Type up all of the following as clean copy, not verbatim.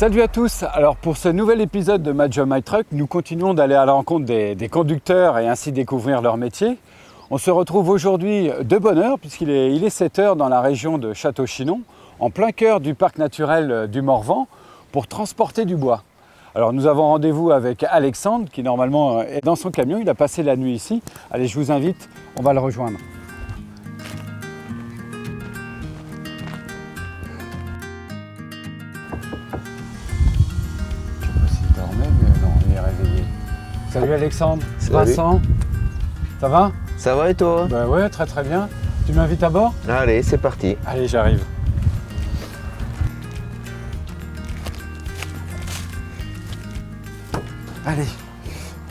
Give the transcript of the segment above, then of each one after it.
Salut à tous. Alors pour ce nouvel épisode de My Job My Truck, nous continuons d'aller à la rencontre des conducteurs et ainsi découvrir leur métier. On se retrouve aujourd'hui de bonne heure puisqu'il est 7 h dans la région de Château-Chinon, en plein cœur du parc naturel du Morvan, pour transporter du bois. Alors nous avons rendez-vous avec Alexandre qui normalement est dans son camion, il a passé la nuit ici. Allez, je vous invite, on va le rejoindre. Salut Alexandre, Salut. Vincent, ça va? Ça va et toi? Bah ouais, très très bien. Tu m'invites à bord? Allez, c'est parti. Allez, j'arrive. Allez,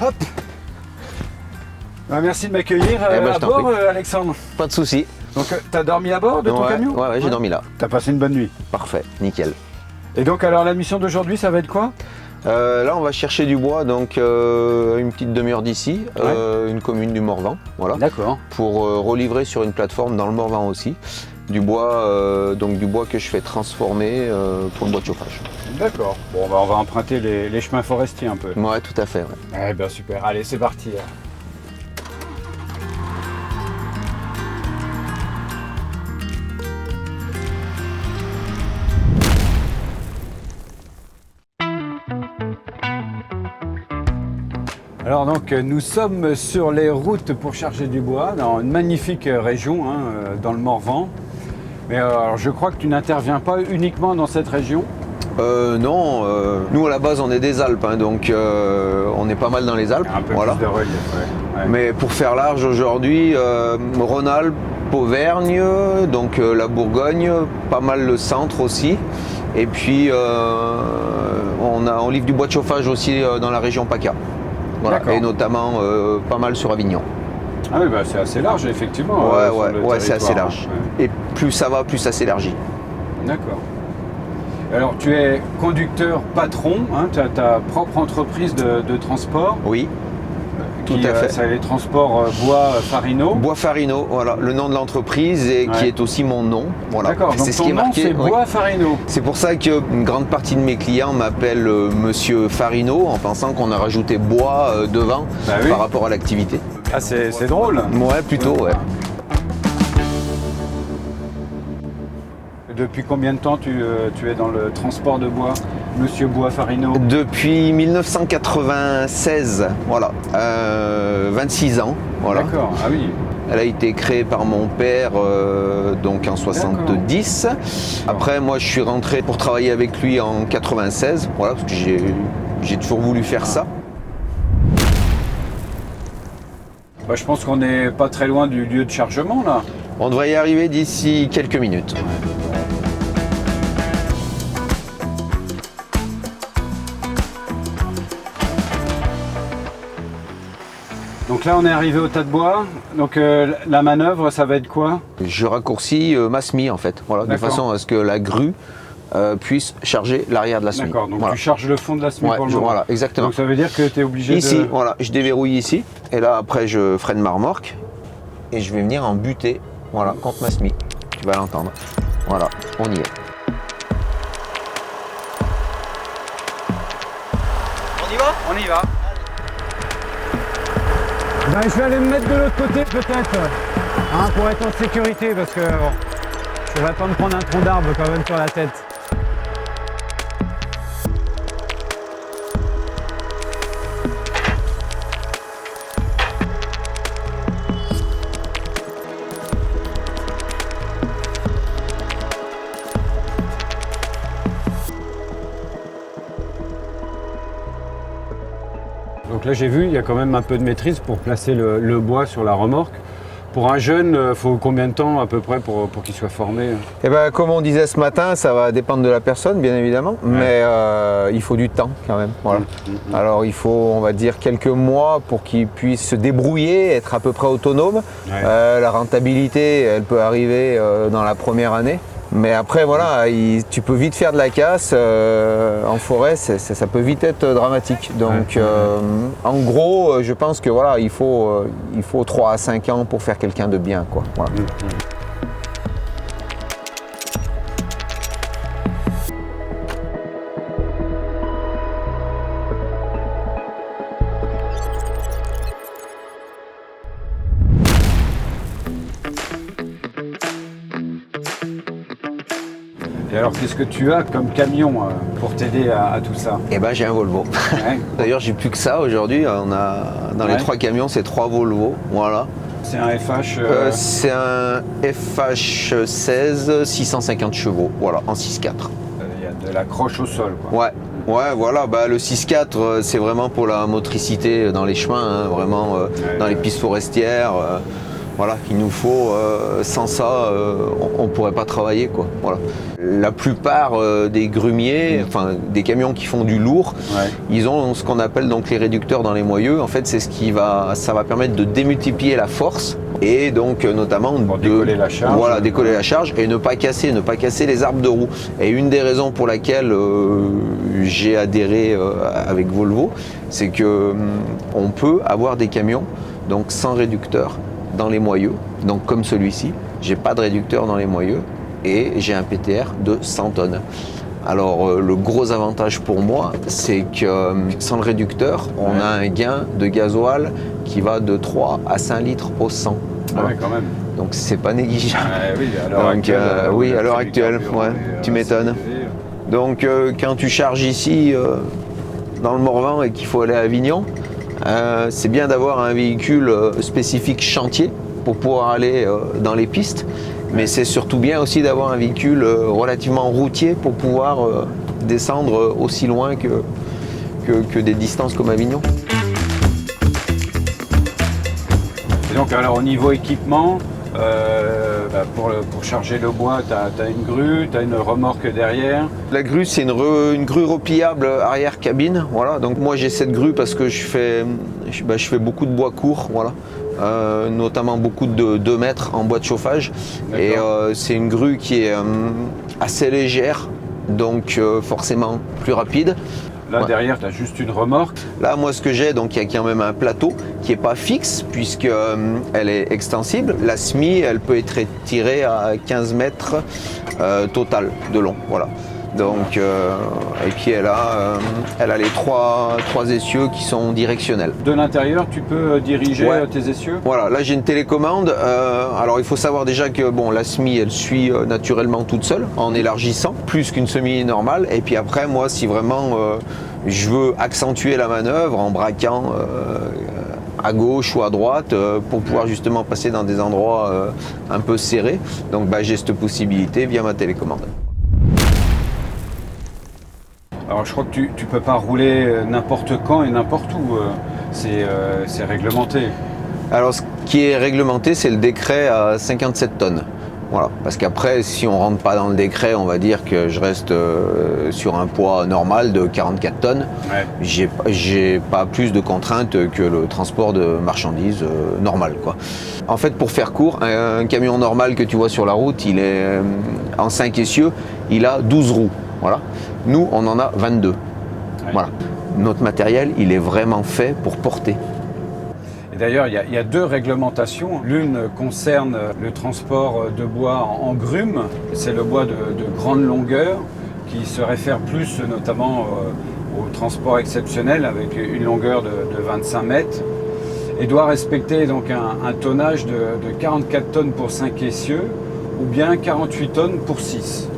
hop. Bah, merci de m'accueillir à bord, Alexandre. Pas de souci. Donc, t'as dormi à bord de ton camion? Ouais, j'ai dormi là. T'as passé une bonne nuit. Parfait, nickel. Et donc, alors, la mission d'aujourd'hui, ça va être quoi? Là, on va chercher du bois, donc une petite demi-heure d'ici, une commune du Morvan, voilà. D'accord. Pour relivrer sur une plateforme dans le Morvan aussi, du bois, donc du bois que je fais transformer pour le bois de chauffage. D'accord. Bon, bah, on va emprunter les chemins forestiers un peu. Ouais, tout à fait. Ouais. Eh ben super. Allez, c'est parti. Alors donc nous sommes sur les routes pour charger du bois dans une magnifique région dans le Morvan. Mais alors, je crois que tu n'interviens pas uniquement dans cette région. Non, nous à la base on est des Alpes, donc on est pas mal dans les Alpes. Un peu voilà. plus de relief, ouais. Mais pour faire large aujourd'hui, Rhône-Alpes, Auvergne, donc la Bourgogne, pas mal le centre aussi. Et puis on livre du bois de chauffage aussi dans la région PACA. Voilà. Et notamment pas mal sur Avignon. Ah oui, bah, c'est assez large effectivement. Ouais, c'est assez large. Ouais. Et plus ça va, plus ça s'élargit. D'accord. Alors tu es conducteur patron, tu as ta propre entreprise de transport. Oui. Tout à fait. C'est les transports Bois Farino. Bois Farino, voilà, le nom de l'entreprise et qui est aussi mon nom. Voilà. D'accord, donc c'est ton nom c'est Bois Farino. C'est pour ça qu'une grande partie de mes clients m'appellent Monsieur Farino en pensant qu'on a rajouté bois devant par rapport à l'activité. Ah c'est drôle. Ouais, plutôt, ouais. Depuis combien de temps tu es dans le transport de bois, Monsieur Bois Farino? Depuis 1996, voilà, 26 ans. Voilà. D'accord, ah oui. Elle a été créée par mon père donc en 70. Après, moi, je suis rentré pour travailler avec lui en 96, voilà, parce que j'ai toujours voulu faire ça. Bah, je pense qu'on n'est pas très loin du lieu de chargement là. On devrait y arriver d'ici quelques minutes. Donc là on est arrivé au tas de bois, donc la manœuvre ça va être quoi? Je raccourcis ma SMI en fait, voilà, de façon à ce que la grue puisse charger l'arrière de la SMI. D'accord, donc tu charges le fond de la SMI pour le moment. Voilà, exactement. Donc ça veut dire que tu es obligé ici, voilà, je déverrouille ici, et là après je freine ma remorque, et je vais venir en buter, voilà, contre ma SMI. Tu vas l'entendre. Voilà, on y est. On y va? On y va. Ben, je vais aller me mettre de l'autre côté peut-être, pour être en sécurité parce que bon, je vais pas me prendre un tronc d'arbre quand même sur la tête. Donc là j'ai vu, il y a quand même un peu de maîtrise pour placer le bois sur la remorque. Pour un jeune, il faut combien de temps à peu près pour qu'il soit formé? Eh ben, comme on disait ce matin, ça va dépendre de la personne bien évidemment, mais il faut du temps quand même. Voilà. Alors il faut, on va dire, quelques mois pour qu'il puisse se débrouiller, être à peu près autonome. La rentabilité, elle peut arriver dans la première année. Mais après, voilà, tu peux vite faire de la casse. En forêt, ça peut vite être dramatique. Donc, en gros, je pense que voilà, il faut 3 à 5 ans pour faire quelqu'un de bien, quoi. Voilà. alors, qu'est-ce que tu as comme camion pour t'aider à tout ça? Eh ben, j'ai un Volvo. Ouais. D'ailleurs, j'ai plus que ça aujourd'hui. On a dans les 3 camions, c'est 3 Volvo. Voilà. C'est un FH C'est un FH16 650 chevaux. Voilà, en 6.4. il y a de la croche au sol, quoi. Ouais. Ouais, voilà, le 6.4, c'est vraiment pour la motricité dans les chemins, hein, vraiment dans les pistes forestières. Voilà, il nous faut, sans ça, on ne pourrait pas travailler, quoi. Voilà. La plupart des grumiers, enfin des camions qui font du lourd, ils ont ce qu'on appelle donc les réducteurs dans les moyeux. En fait, c'est ça va permettre de démultiplier la force et donc notamment décoller la charge. Voilà, décoller la charge et ne pas casser les arbres de roue. Et une des raisons pour laquelle j'ai adhéré avec Volvo, c'est que on peut avoir des camions donc sans réducteur dans les moyeux, donc comme celui-ci, j'ai pas de réducteur dans les moyeux et j'ai un PTR de 100 tonnes. Alors le gros avantage pour moi, c'est que sans le réducteur, on a un gain de gasoil qui va de 3 à 5 litres au 100. Voilà. Ouais, quand même. Donc c'est pas négligeable. Oui, à l'heure actuelle. Oui, à l'heure actuelle, tu m'étonnes. Donc quand tu charges ici dans le Morvan et qu'il faut aller à Avignon, c'est bien d'avoir un véhicule spécifique chantier pour pouvoir aller dans les pistes, mais c'est surtout bien aussi d'avoir un véhicule relativement routier pour pouvoir descendre aussi loin que des distances comme Avignon. Et donc alors au niveau équipement, pour charger le bois, tu as une grue, tu as une remorque derrière. La grue, c'est une grue repliable arrière cabine. Voilà. Donc moi j'ai cette grue parce que je fais beaucoup de bois court, voilà. Notamment beaucoup de 2 mètres en bois de chauffage. Et c'est une grue qui est assez légère, donc forcément plus rapide. Là derrière, tu as juste une remorque. Là, moi, ce que j'ai, donc il y a quand même un plateau qui n'est pas fixe puisqu'elle est extensible. La SMI, elle peut être tirée à 15 mètres total de long. Voilà. Donc, et puis elle a les trois essieux qui sont directionnels. De l'intérieur, tu peux diriger tes essieux? Voilà, là j'ai une télécommande. Alors il faut savoir déjà que la SMI elle suit naturellement toute seule en élargissant, plus qu'une semi normale. Et puis après, moi, si vraiment je veux accentuer la manœuvre en braquant à gauche ou à droite pour pouvoir justement passer dans des endroits un peu serrés, donc j'ai cette possibilité via ma télécommande. Alors je crois que tu ne peux pas rouler n'importe quand et n'importe où, c'est réglementé. Alors ce qui est réglementé, c'est le décret à 57 tonnes. Voilà. Parce qu'après, si on ne rentre pas dans le décret, on va dire que je reste sur un poids normal de 44 tonnes. Ouais. J'ai pas plus de contraintes que le transport de marchandises normal, quoi. En fait, pour faire court, un camion normal que tu vois sur la route, il est en 5 essieux, il a 12 roues. Voilà. Nous, on en a 22. Ouais. Voilà. Notre matériel, il est vraiment fait pour porter. Et d'ailleurs, il y a 2 réglementations. L'une concerne le transport de bois en grume. C'est le bois de grande longueur qui se réfère plus notamment au transport exceptionnel avec une longueur de 25 mètres et doit respecter donc un tonnage de 44 tonnes pour 5 essieux ou bien 48 tonnes pour 6.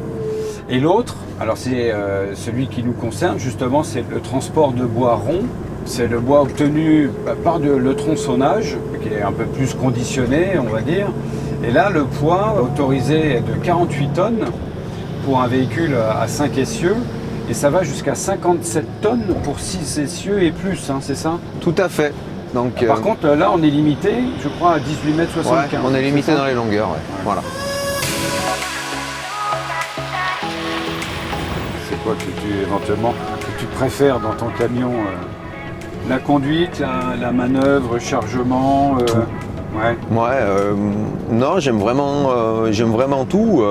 Et l'autre, alors c'est celui qui nous concerne justement, c'est le transport de bois rond. C'est le bois obtenu par le tronçonnage, qui est un peu plus conditionné, on va dire. Et là, le poids autorisé est de 48 tonnes pour un véhicule à 5 essieux. Et ça va jusqu'à 57 tonnes pour 6 essieux et plus, hein, c'est ça? Tout à fait. Donc, par contre, là, on est limité, je crois, à 18 mètres 75. Ouais, on est limité dans les longueurs, ouais. Voilà. C'est quoi que tu préfères dans ton camion? La conduite, la manœuvre, le chargement, non, j'aime vraiment tout.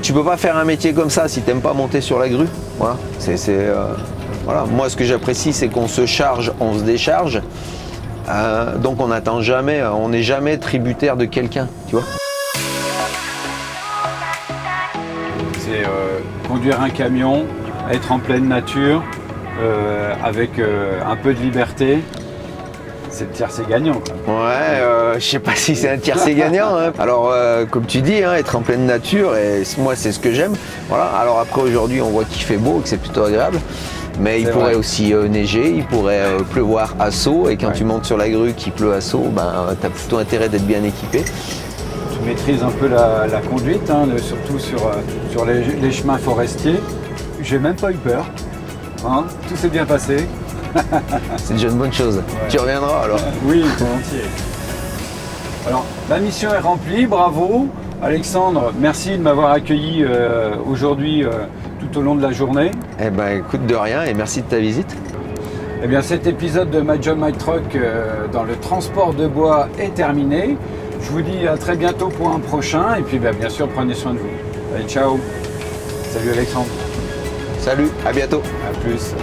Tu peux pas faire un métier comme ça si t'aimes pas monter sur la grue. Voilà. Voilà. Moi, ce que j'apprécie, c'est qu'on se charge, on se décharge. Donc on n'attend jamais, on n'est jamais tributaire de quelqu'un, tu vois. C'est conduire un camion, être en pleine nature. Avec un peu de liberté, c'est le tiercé gagnant, quoi. Ouais, je sais pas si c'est un tiercé gagnant. Hein. Alors, comme tu dis, hein, être en pleine nature, et moi, c'est ce que j'aime. Voilà. Alors après, aujourd'hui, on voit qu'il fait beau, que c'est plutôt agréable. Mais il pourrait aussi neiger, il pourrait pleuvoir à saut. Et quand tu montes sur la grue qui pleut à saut, ben, tu as plutôt intérêt d'être bien équipé. Tu maîtrises un peu la conduite, hein, surtout sur les chemins forestiers. J'ai même pas eu peur. Hein, tout s'est bien passé. C'est déjà une bonne chose. Ouais. Tu reviendras alors? Oui, volontiers. Alors, la mission est remplie, bravo. Alexandre, merci de m'avoir accueilli aujourd'hui tout au long de la journée. Eh ben, écoute, de rien, et merci de ta visite. Eh bien, cet épisode de My Job, My Truck dans le transport de bois est terminé. Je vous dis à très bientôt pour un prochain. Et puis, bien sûr, prenez soin de vous. Allez, ciao. Salut Alexandre. Salut, à bientôt. À plus.